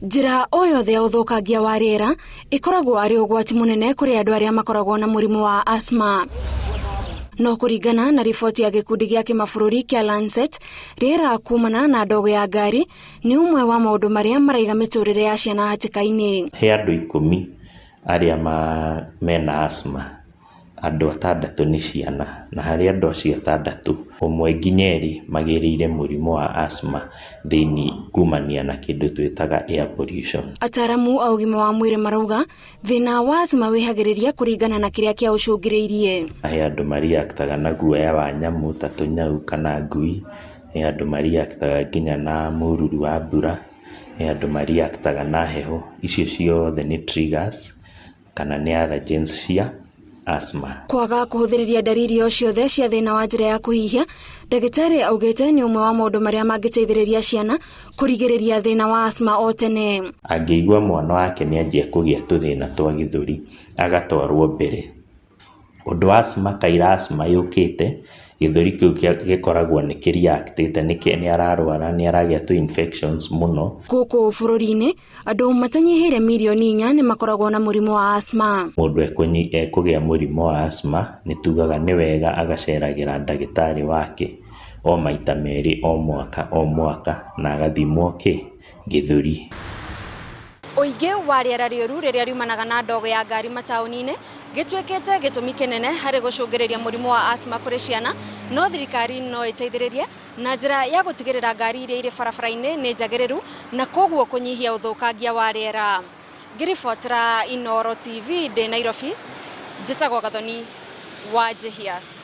Njĩra o yothe ya ũthũkangia wa rĩera ĩkoragwo arĩ ũgwati mũnene kũrĩ andũ arĩa makoragwo na mũrimũ wa asthma. No kũringana na riboti ya gĩkundi gĩa kĩmabũrũri kĩa Lancet, rĩera kumana na ndogo ya ngari nĩ ũmwe wa maũndũ marĩa maraiga mĩtũrĩre ya ciana hatĩka-inĩ. He andũ 10 arĩa mena asthma, andũ 6 nĩ ciana, na harĩ andũ acio 6, 1 nginya 2 magĩrĩire mũrimũ wa asthma thĩinĩ kumania na kĩndũ twĩtaga air pollution. Ataramu a ũgima wa mwĩrĩ marauga thĩna wa asthma wĩhagĩrĩria kũringana na kĩrĩa kĩa ũcũngĩrĩirie. He andũ mariaktaga na guoya wa nyamũ ta tũnyau kana ngui, he andũ mariaktaga nginya na mũruru wa mbura, he andũ mariaktaga na heho. Icio ciothe nĩ triggers kana nĩ allergens cia asthma. Kwaga kũhũthĩrĩria ndariri o ciothe cia thĩna wa njĩra ya kũhihia, ndagĩtarĩ augĩte nĩ ũmwe wa maũndũ marĩa mangĩteithĩrĩria ciana kũrigĩrĩria thĩna wa asthma o tene. Angĩigua mwana wake nĩanjia kũgĩa tũthĩna twa gĩthũri, agatwarwo mbere. Ũndũ wa asthma kaira asthma yũkĩte, gĩthũri kĩu gĩkoragwo nĩ kĩreactĩte, nĩ ararwara, nĩ aragĩa tu infections mũno. Gũkũ bũrũri-inĩ andũ matanyihĩire milioni 4 nĩ makoragwo na mũrimũ wa asthma. Mũndũ ekũgĩa mũrimũ wa asthma nĩ tugaga nĩ wega agaceragĩra ndagĩtarĩ wake o maita 2 o mwaka na agathimwo gĩthũri. Ũingĩ wa rĩera rĩũru rĩrĩa riumanaga na ndogo ya ngari mataũni-inĩ gĩtuĩkĩte gĩtũmi kĩnene harĩ gũcũngĩrĩria mũrimũ wa asthma kũrĩ ciana, no thirikari no ĩteithĩrĩrie na njĩra ya gũtigĩrĩra ngari iria irĩ barabara-inĩ nĩ njagĩrĩru na koguo kũnyihia ũthũkangia wa rĩera. Ngĩribotera Inooro TV ndĩ Nairobi, njĩtagwo Gathoni Wanjihia.